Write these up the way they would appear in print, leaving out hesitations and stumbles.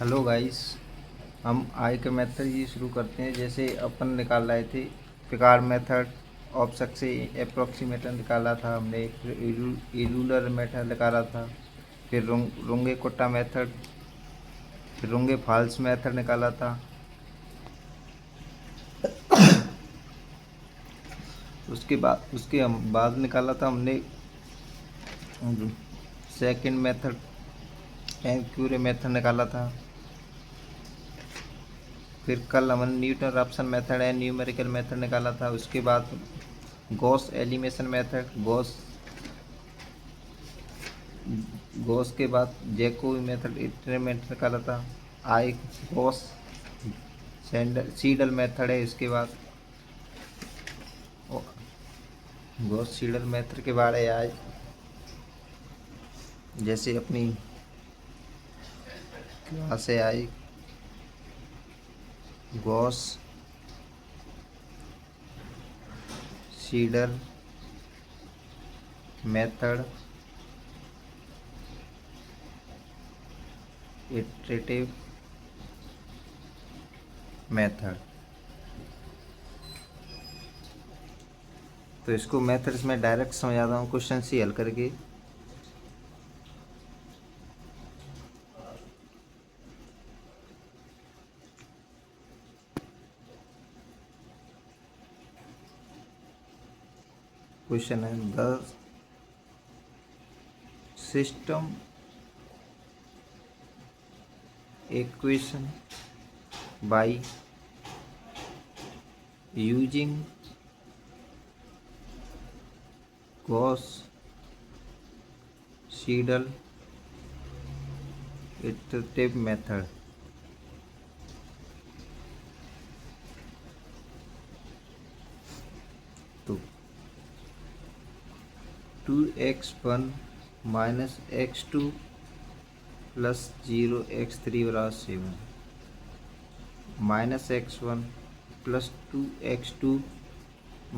Hello guys. हम आई के method ये शुरू करते हैं। जैसे अपन निकाल रहे थे पिकार मेथड ऑफ से अप्रोक्सीमेटर निकाला था हमने, फिर इरूलर मेथड निकाला था, फिर रुंगे कुट्टा मेथड, फिर रुंगे फाल्स मेथड निकाला था। उसके हम बाद निकाला था हमने सेकंड मेथड एंक्यूरे मेथड निकाला था। फिर कल हमने न्यूटन रैप्सन मेथड है न्यूमेरिकल मेथड निकाला था। उसके बाद गॉस एलिमिनेशन मेथड, गॉस के बाद जैकोबी मेथड मेथड निकाला था। आई गॉस सीडल मेथड है। इसके बाद गॉस सीडल मेथड के बारे आज जैसे अपनी क्लास है आई Gauss Seidel method iterative method. तो इसको मेथड्स में डायरेक्ट समझाता हूँ क्वेश्चन से हल करके। क्वेश्चन है the system equation by using Gauss Seidel iterative method। तो 2x1 minus x2 plus 0x3 बराबर 7, minus x1 plus 2x2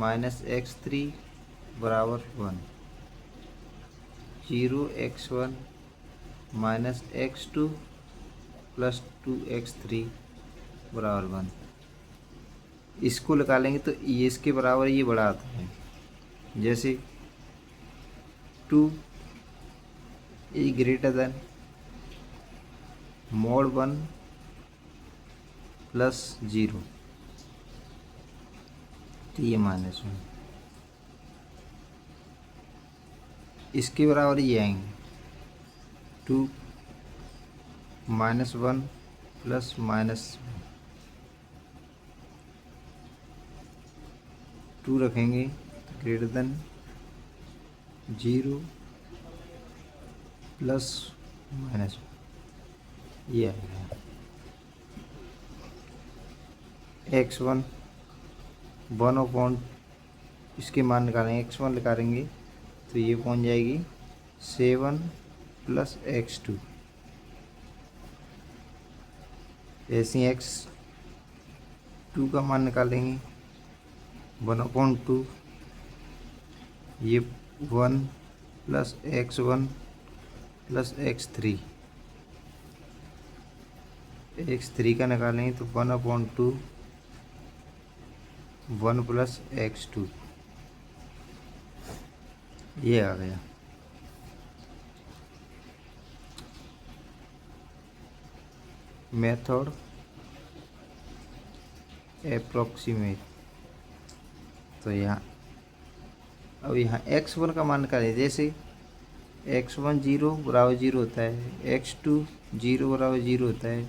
minus x3 बराबर 1, 0x1 minus x2 plus 2x3 बराबर 1। इसको निकालेंगे तो ये इसके बराबर ये बड़ा आता है। जैसे 2 ई ग्रेटर देन mod 1 प्लस 0, तो ये माइनस 1। इसके बराबर ये आएंगे 2 माइनस 1 प्लस माइनस 2 रखेंगे ग्रेटर देन 0 प्लस माइनस 1, ये आएगा x1 1/, इसके मान निकालेंगे x1 निकालेंगे तो ये पहुंच जाएगी 7 प्लस x2। ऐसे x2 का मान निकालेंगे 1/2, ये 1 प्लस x1 प्लस x3 का निकालेंगे तो 1/2 1 प्लस x2, ये आ गया। Method approximate. तो यहाँ अब यहाँ x1 का मान निकालें। जैसे x1 0 बराबर 0 होता है, x2 0 बराबर 0 होता है,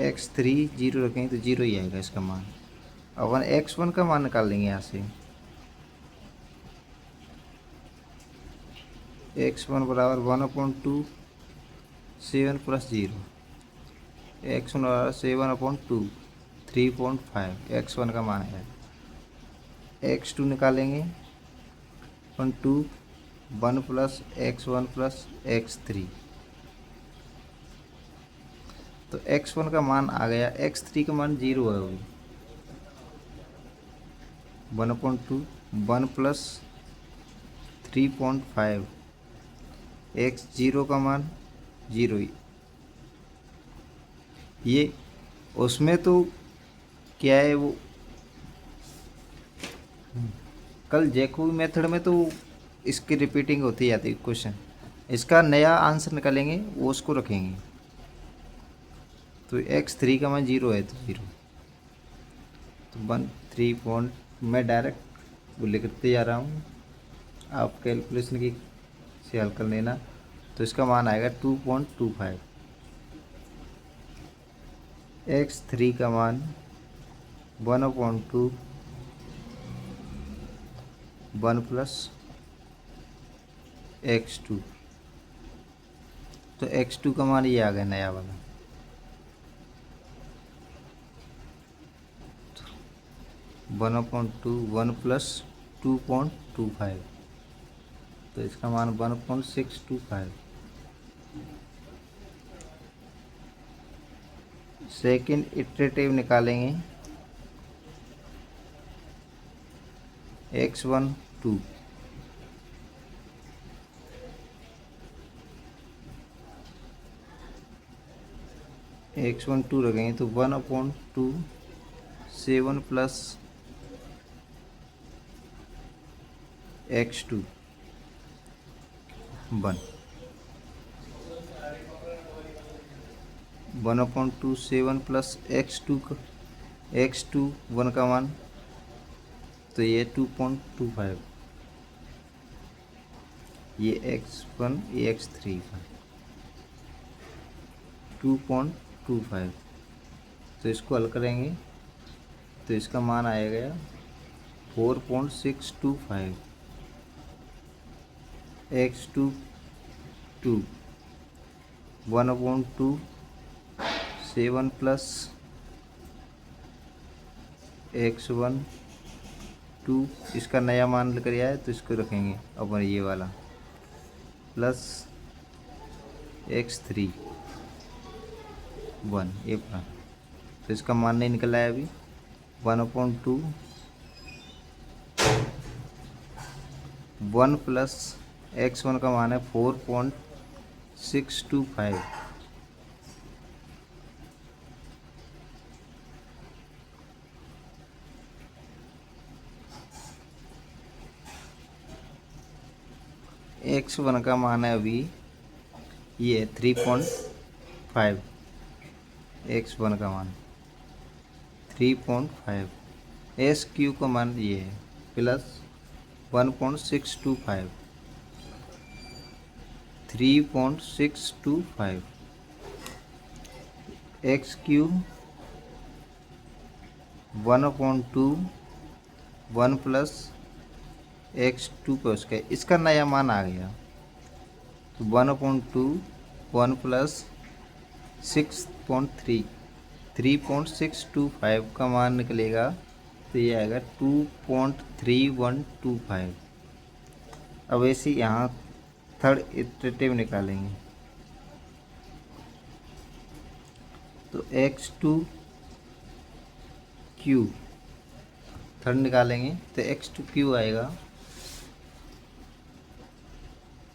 x3 0 रखेंगे तो 0 ही आएगा इसका मान। अब x1 का मान निकाल लेंगे यहाँ से। x1 बराबर 1/2 7 प्लस 0, x1 बराबर 7/2 3.5, x1 का मान है। x2 निकालेंगे 1 प्लस x1 प्लस x3, तो x1 का मान आ गया। x3 का मान 0 है, वो 1/2 1 प्लस 3.5, x0 का मान 0 ही ये उसमें तो क्या है वो, कल जैकोबी मेथड में तो इसकी रिपीटिंग होती जाती है क्वेश्चन। इसका नया आंसर निकालेंगे वो उसको रखेंगे। तो x3 का मान 0 है तो 0, तो 1 3 मैं डायरेक्ट वो लिखते जा रहा हूँ, आप कैलकुलेशन की से हल कर लेना। तो इसका मान आएगा 2.25। x3 का मान 1/2 1 + x2, तो x2 का मान ये आ गया नया वाला। 1/2 1 + 2.25, तो इसका मान 1.625। सेकेंड इटरेटिव निकालेंगे x1 2, x1 2 रखेंगे तो 1/2 7 + x2 1, 1/2 7 + x2 1 का मान, तो ये 2.25, ये x1 ये x3 का 2.25। तो इसको हल करेंगे तो इसका मान आएगा 4.625। x2 2 1/2 7 + x1 2, इसका नया मान लेकर आया है तो इसको रखेंगे अपन ये वाला, प्लस x3 1 ये पूरा। तो इसका मान नहीं निकल आया अभी। 1/2 1 + x1 का मान है 4.625। x1 का मान है अभी ये 3.5, x1 का मान 3.5, SQ का मान ये है प्लस 1.625, 3.625, XQ 1/2 1 + x2 का उसका इसका नया मान आ गया। तो 1/2 1 + 6.3 3.625 का मान निकलेगा, तो ये आएगा 2.3125। अब ऐसे यहाँ थर्ड इटरेटिव निकालेंगे तो x2 q थर्ड निकालेंगे तो x2 q आएगा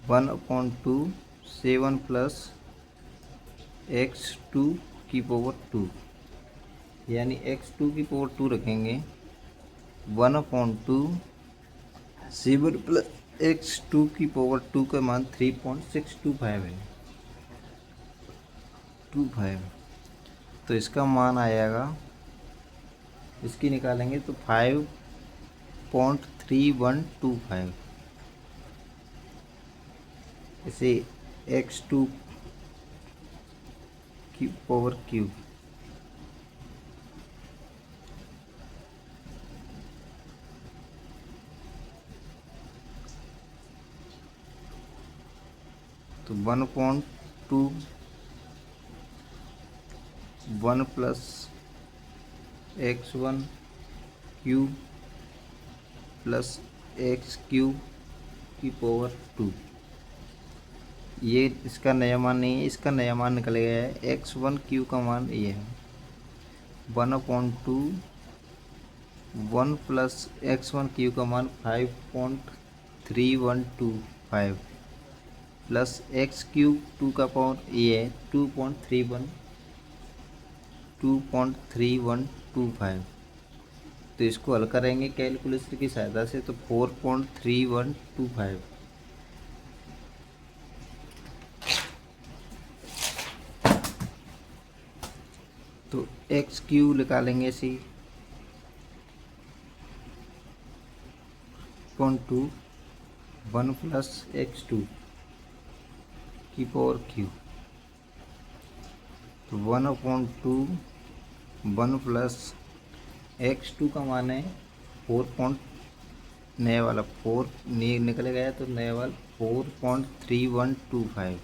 1/2 7 + x2 की पावर 2, यानी x2 की पावर 2 रखेंगे 1/2 7 + x2 की पावर 2 का मान 3.625 है 25। तो इसका मान आएगा, इसकी निकालेंगे तो 5.3125। इसे x2 की पावर क्यूब तो 1/2 1 + x1 cube plus x cube की पावर 2। ये इसका नया मान नहीं है, इसका नया मान निकल गया है। x1 क्यू का मान ये है 1/2 1 + x1 क्यू का मान 5.3125 प्लस एक्स क्यूब 2 का पावर ये है 2.3125 2.3125। तो इसको हल करेंगे कैलकुलेटर की सहायता से, तो 4.3125। तो एक्स क्यू निकालेंगे इसी 0.2 1 प्लस x2 की पावर क्यू। तो 1/2 1 प्लस x2 का मान है 4 नए वाला 4 निकल गया, तो नए वाला 4.3125।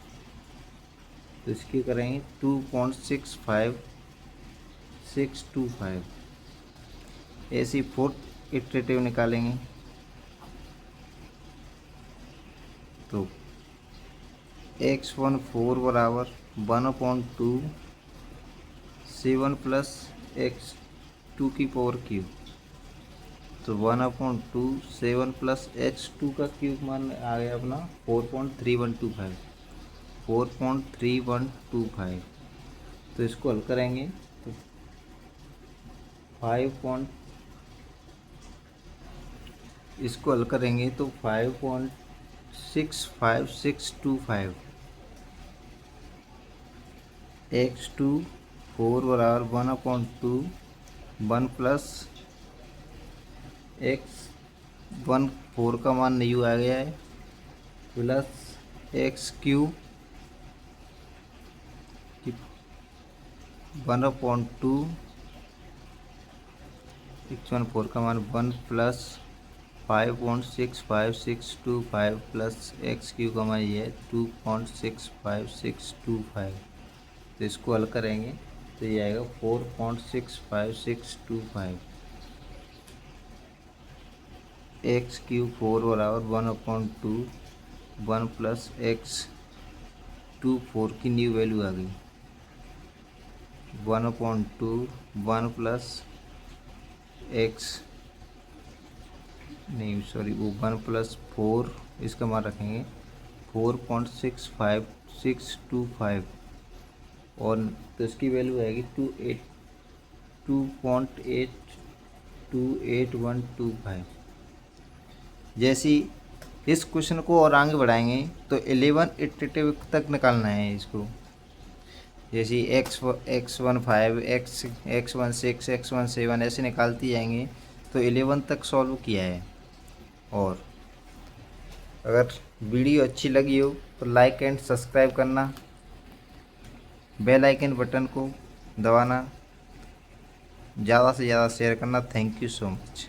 तो इसकी करेंगे 2.65625। ऐसी फोर्थ इटरेटिव निकालेंगे। तो x14 बराबर 1/2 7 प्लस x2 की पावर क्यू। तो 1/2 7 प्लस x2 का क्यूब मान आ गया अपना 4.3125। 4.3125। तो इसको हल करेंगे तो 5.65625। x2 4 बराबर 1/2 1 प्लस x1 4 का मान नहीं आ गया है, प्लस एक्स क्यूब 1/2 x1 4 का मान 1 प्लस 5.65625 प्लस एक्स क्यू का मान ये है 2.65625। तो इसको हल करेंगे तो ये आएगा 4.65625। एक्स क्यू 4 बराबर 1/2 1 प्लस x2 4 की न्यू वैल्यू आ गई 1/2 1 प्लस एक्स नहीं सॉरी वो 1 प्लस 4 इसका मान रखेंगे 4.65625। और तो इसकी वैल्यू आएगी 2.828125। जैसी इस क्वेश्चन को और आगे बढ़ाएंगे तो 11 इटरेटिव तक निकालना है इसको। जैसे x15 x16 x17 ऐसे निकालती जाएंगे तो 11 तक सॉल्व किया है। और अगर वीडियो अच्छी लगी हो तो लाइक एंड सब्सक्राइब करना, बेल आइकन बटन को दबाना, ज़्यादा से ज़्यादा शेयर करना। Thank you so much.